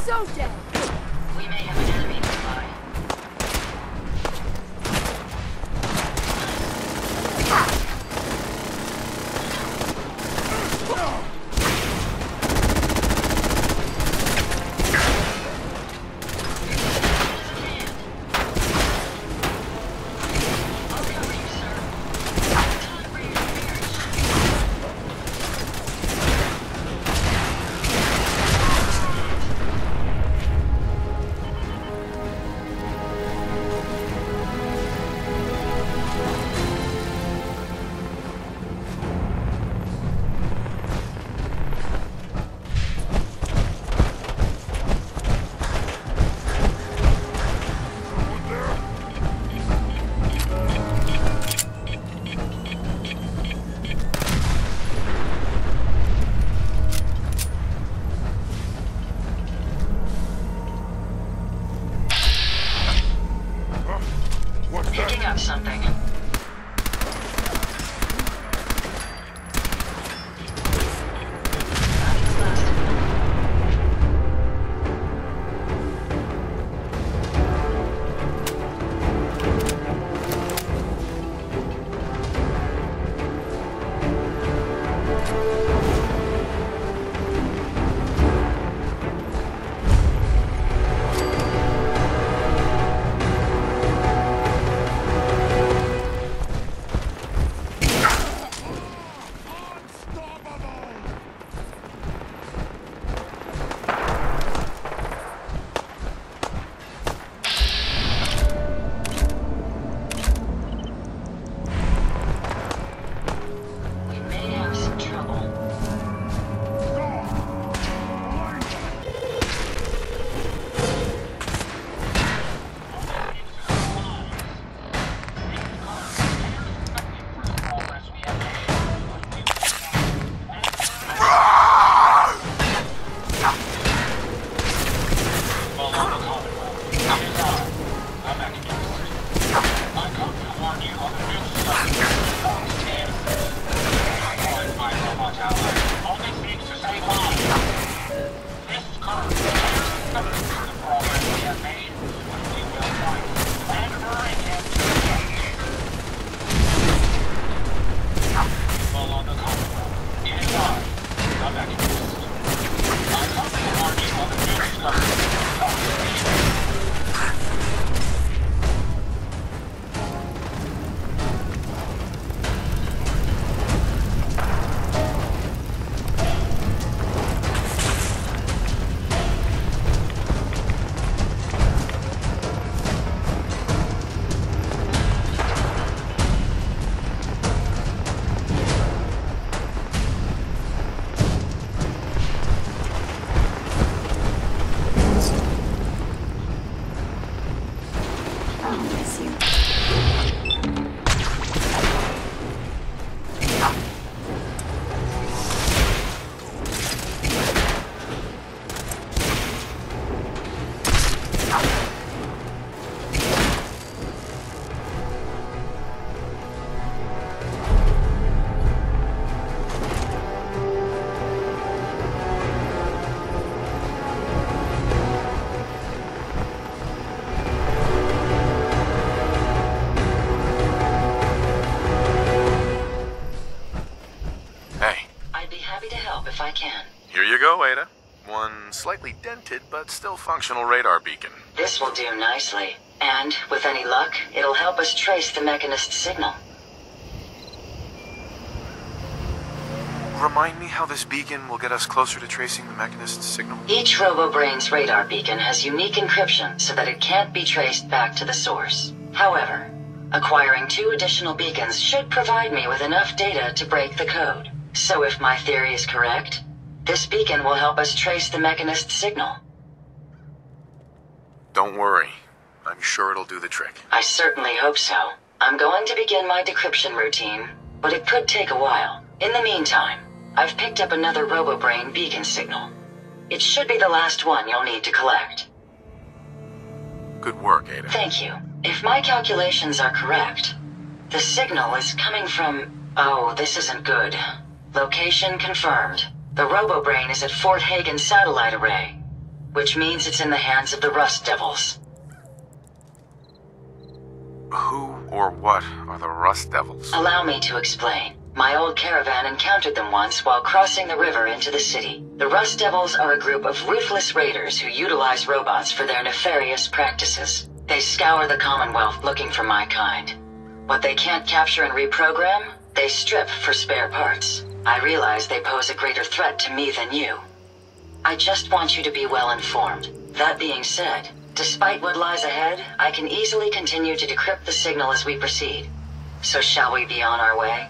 So dead. We may have an enemy nearby. Picking up something. go, Ada. One slightly dented but still functional radar beacon. This will do nicely. And, with any luck, it'll help us trace the Mechanist signal. Remind me how this beacon will get us closer to tracing the Mechanist signal? Each Robobrain's radar beacon has unique encryption so that it can't be traced back to the source. However, acquiring 2 additional beacons should provide me with enough data to break the code. So if my theory is correct, this beacon will help us trace the Mechanist signal. Don't worry. I'm sure it'll do the trick. I certainly hope so. I'm going to begin my decryption routine, but it could take a while. In the meantime, I've picked up another Robobrain beacon signal. It should be the last one you'll need to collect. Good work, Ada. Thank you. If my calculations are correct, the signal is coming from... Oh, this isn't good. Location confirmed. The Robobrain is at Fort Hagen Satellite Array, which means it's in the hands of the Rust Devils. Who or what are the Rust Devils? Allow me to explain. My old caravan encountered them once while crossing the river into the city. The Rust Devils are a group of ruthless raiders who utilize robots for their nefarious practices. They scour the Commonwealth looking for my kind. What they can't capture and reprogram, they strip for spare parts. I realize they pose a greater threat to me than you. I just want you to be well informed. That being said, despite what lies ahead, I can easily continue to decrypt the signal as we proceed. So shall we be on our way?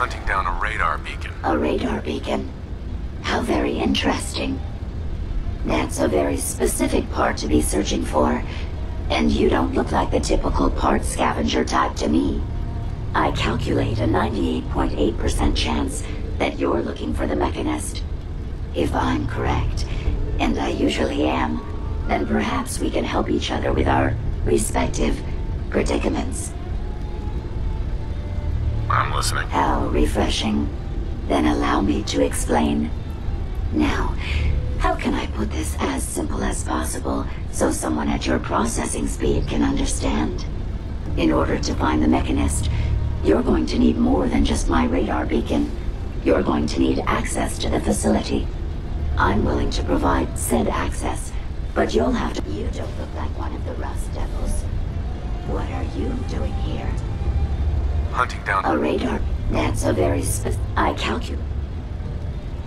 Hunting down a radar beacon. A radar beacon? How very interesting. That's a very specific part to be searching for, and you don't look like the typical part scavenger type to me. I calculate a 98.8% chance that you're looking for the Mechanist. If I'm correct, and I usually am, then perhaps we can help each other with our respective predicaments. I'm listening. How refreshing. Then allow me to explain. Now, how can I put this as simple as possible so someone at your processing speed can understand? In order to find the Mechanist, you're going to need more than just my radar beacon. You're going to need access to the facility. I'm willing to provide said access, but you'll have to... You don't look like one of the Rust Devils. What are you doing here? Hunting down a radar. That's a very I calculate.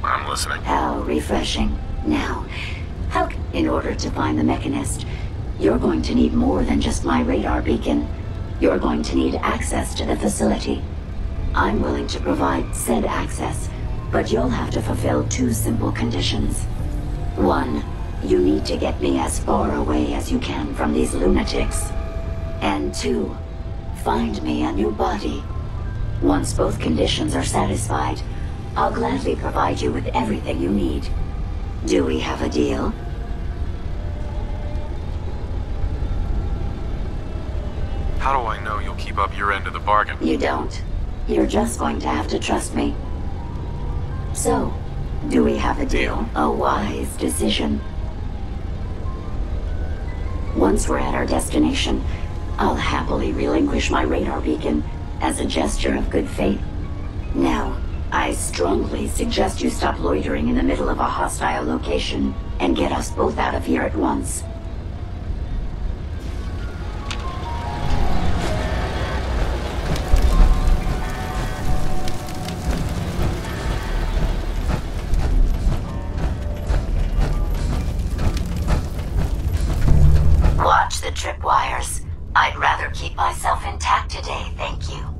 I'm listening. How refreshing. Now, in order to find the Mechanist, you're going to need more than just my radar beacon. You're going to need access to the facility. I'm willing to provide said access, but you'll have to fulfill two simple conditions. One, you need to get me as far away as you can from these lunatics. And two, find me a new body. Once both conditions are satisfied, I'll gladly provide you with everything you need. Do we have a deal? How do I know you'll keep up your end of the bargain? You don't. You're just going to have to trust me. So, do we have a deal? A wise decision. Once we're at our destination, I'll happily relinquish my radar beacon as a gesture of good faith. Now, I strongly suggest you stop loitering in the middle of a hostile location and get us both out of here at once. Watch the tripwires. I'd rather keep myself intact today, thank you.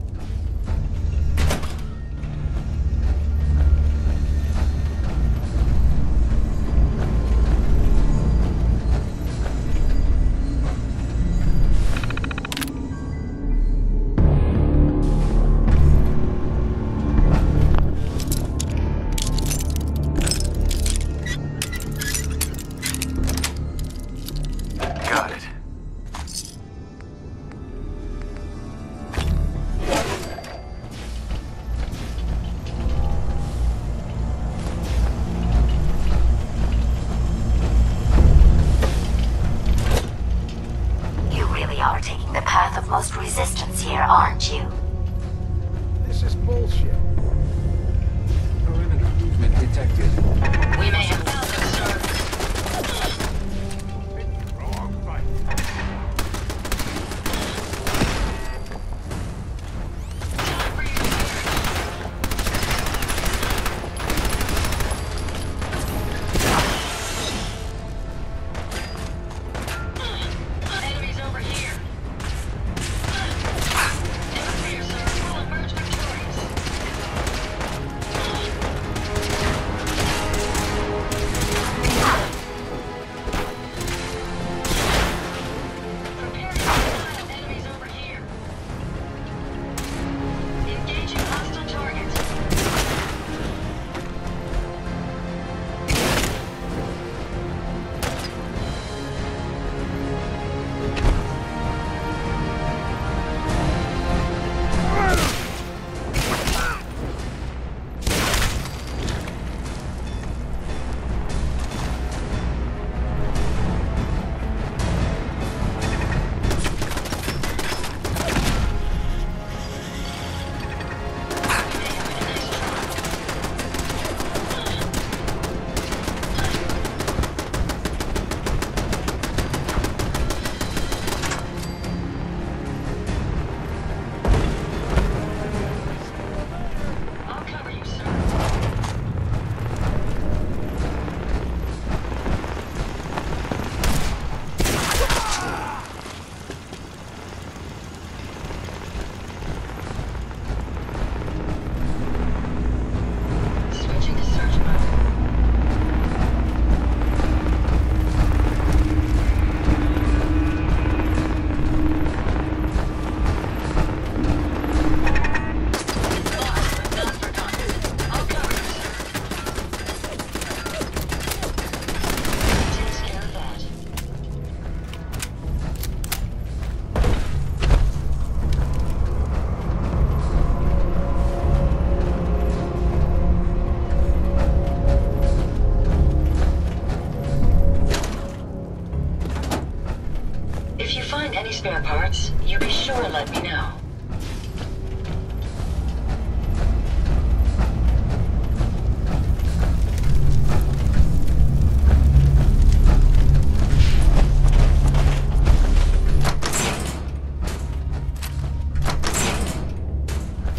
sure and let me know.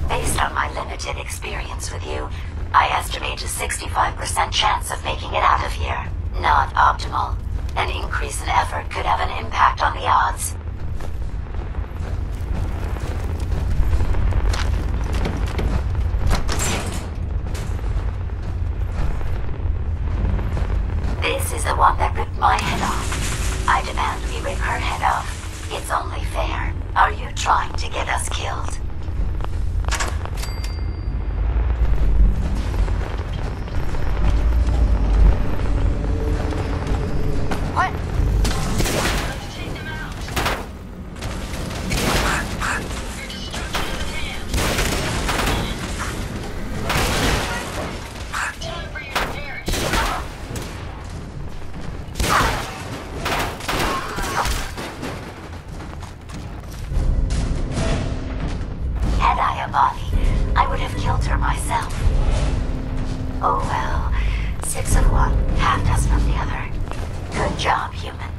Based on my limited experience with you, I estimate a 65% chance of making it out of here. Not optimal. An increase in effort could have an impact on the odds. This is the one that ripped my head off. I demand we rip her head off. It's only fair. Are you trying to get us killed? What? Let's take them out. Your destruction is at hand. Time for you to perish. Had I a body, I would have killed her myself. Oh well, 6 of one, half dozen of the other. Good job, human.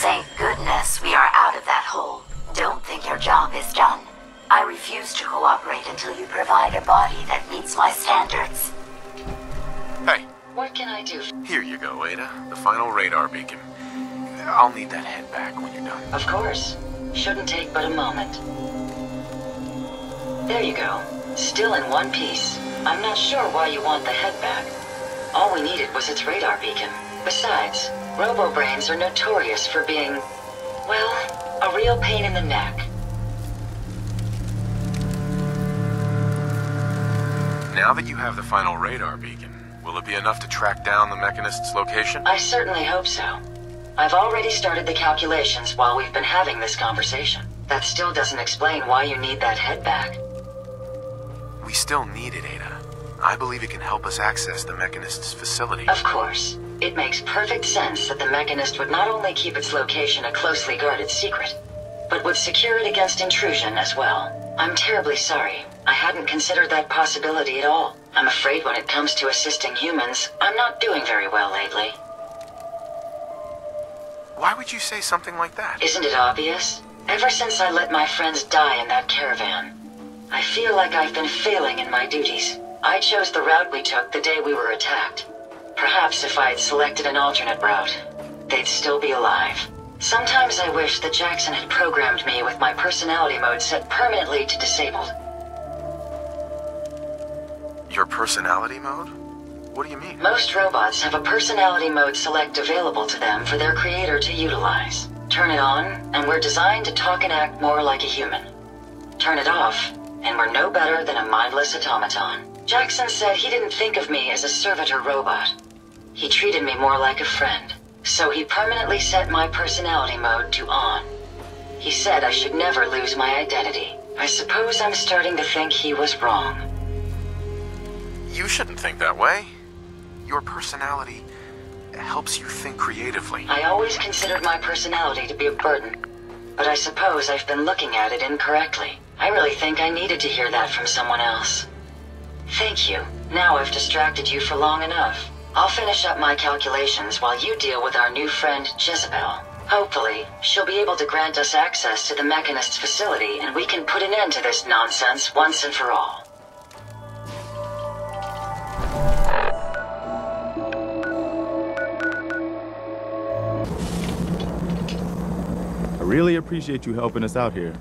Thank goodness we are out of that hole. Don't think your job is done. I refuse to cooperate until you provide a body that meets my standards. Hey, What can I do? here you go, Ada. The final radar beacon. I'll need that head back when you're done. Of course. Shouldn't take but a moment. There you go. Still in one piece. I'm not sure why you want the head back. All we needed was its radar beacon. Besides, Robobrains are notorious for being, well, a real pain in the neck. Now that you have the final radar beacon, will it be enough to track down the Mechanist's location? I certainly hope so. I've already started the calculations while we've been having this conversation. That still doesn't explain why you need that head back. We still need it, Ada. I believe it can help us access the Mechanist's facility. Of course. It makes perfect sense that the Mechanist would not only keep its location a closely guarded secret, but would secure it against intrusion as well. I'm terribly sorry. I hadn't considered that possibility at all. I'm afraid when it comes to assisting humans, I'm not doing very well lately. Why would you say something like that? Isn't it obvious? Ever since I let my friends die in that caravan, I feel like I've been failing in my duties. I chose the route we took the day we were attacked. Perhaps if I had selected an alternate route, they'd still be alive. Sometimes I wish that Jackson had programmed me with my personality mode set permanently to disabled. Your personality mode? What do you mean? Most robots have a personality mode select available to them for their creator to utilize. Turn it on, and we're designed to talk and act more like a human. Turn it off, and we're no better than a mindless automaton. Jackson said he didn't think of me as a servitor robot. He treated me more like a friend. So he permanently set my personality mode to on. He said I should never lose my identity. I suppose I'm starting to think he was wrong. You shouldn't think that way. Your personality helps you think creatively. I always considered my personality to be a burden, but I suppose I've been looking at it incorrectly. I really think I needed to hear that from someone else. Thank you. Now I've distracted you for long enough. I'll finish up my calculations while you deal with our new friend, Jezebel. Hopefully, she'll be able to grant us access to the Mechanist's facility and we can put an end to this nonsense once and for all. I really appreciate you helping us out here.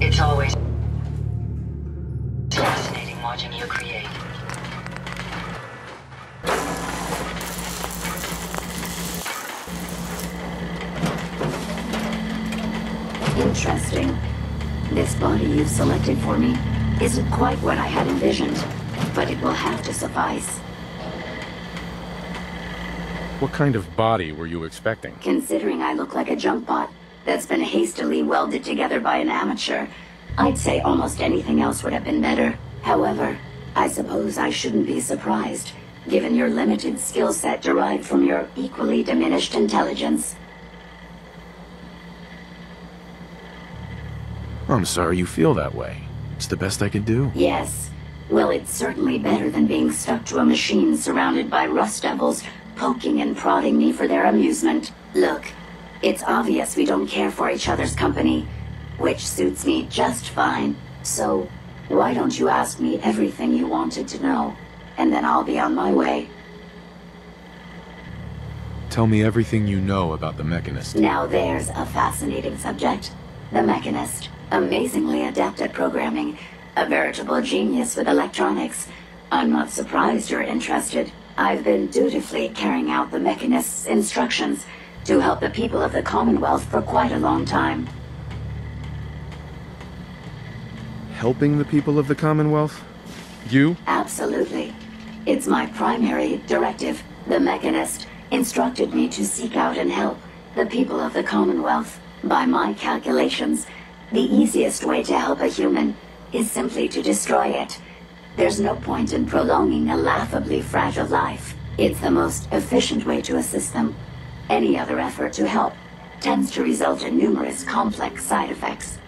It's always fascinating watching you create. Interesting. This body you've selected for me isn't quite what I had envisioned, but it will have to suffice. What kind of body were you expecting? Considering I look like a junk bot that's been hastily welded together by an amateur, I'd say almost anything else would have been better. However, I suppose I shouldn't be surprised, given your limited skill set derived from your equally diminished intelligence. I'm sorry you feel that way. It's the best I can do. Yes. Well, it's certainly better than being stuck to a machine surrounded by rust devils poking and prodding me for their amusement. Look, it's obvious we don't care for each other's company, which suits me just fine. So, why don't you ask me everything you wanted to know, and then I'll be on my way. Tell me everything you know about the Mechanist. Now there's a fascinating subject. The Mechanist. Amazingly adept at programming. A veritable genius with electronics. I'm not surprised you're interested. I've been dutifully carrying out the Mechanist's instructions to help the people of the Commonwealth for quite a long time. Helping the people of the Commonwealth? You? Absolutely. It's my primary directive. The Mechanist instructed me to seek out and help the people of the Commonwealth. By my calculations, the easiest way to help a human is simply to destroy it. There's no point in prolonging a laughably fragile life. It's the most efficient way to assist them. Any other effort to help tends to result in numerous complex side effects.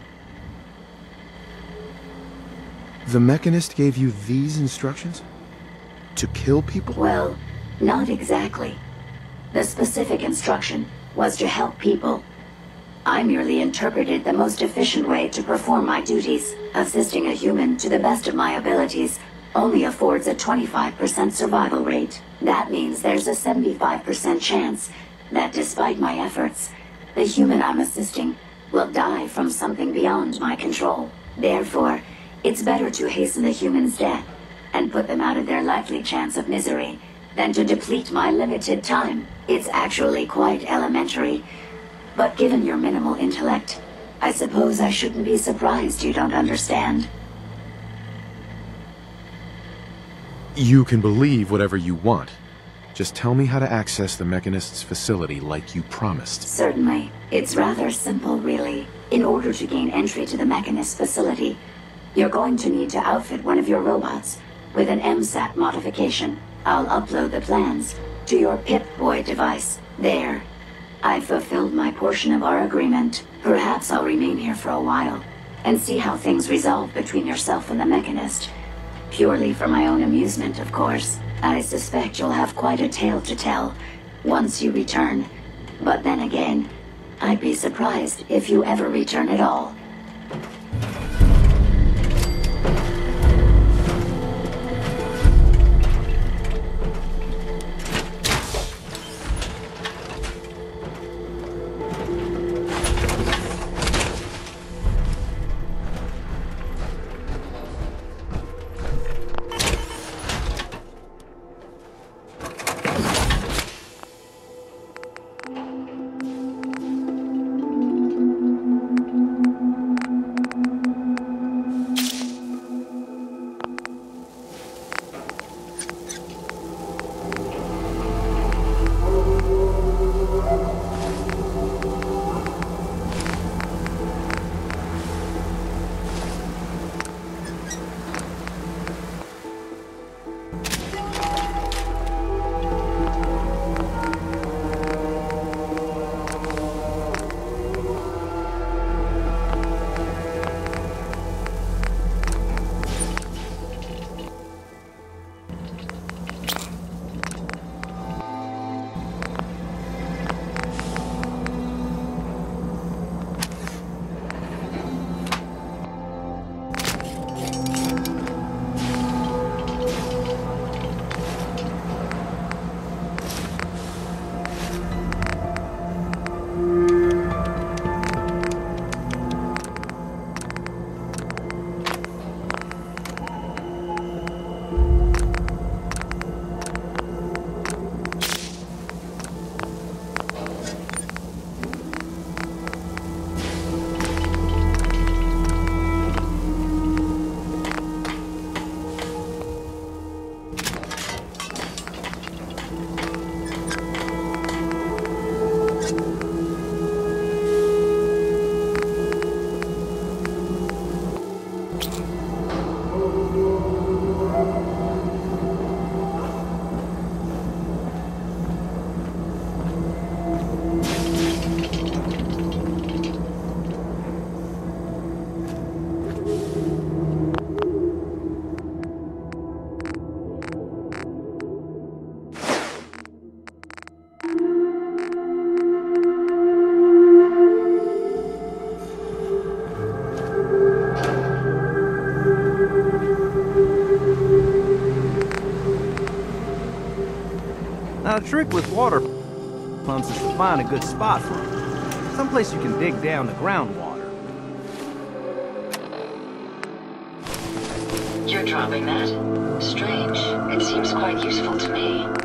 The Mechanist gave you these instructions? To kill people? Well, not exactly. The specific instruction was to help people. I merely interpreted the most efficient way to perform my duties. Assisting a human to the best of my abilities only affords a 25% survival rate. That means there's a 75% chance that despite my efforts, the human I'm assisting will die from something beyond my control. Therefore, it's better to hasten the human's death and put them out of their likely chance of misery than to deplete my limited time. It's actually quite elementary. But given your minimal intellect, I suppose I shouldn't be surprised you don't understand. You can believe whatever you want. Just tell me how to access the Mechanist's facility like you promised. Certainly. It's rather simple, really. In order to gain entry to the Mechanist facility, you're going to need to outfit one of your robots with an MSAT modification. I'll upload the plans to your Pip-Boy device. There. I've fulfilled my portion of our agreement. Perhaps I'll remain here for a while and see how things resolve between yourself and the Mechanist. Purely for my own amusement, of course. I suspect you'll have quite a tale to tell once you return. But then again, I'd be surprised if you ever return at all. trick with water pumps is to find a good spot for them. Someplace you can dig down to groundwater. You're dropping that? Strange. It seems quite useful to me.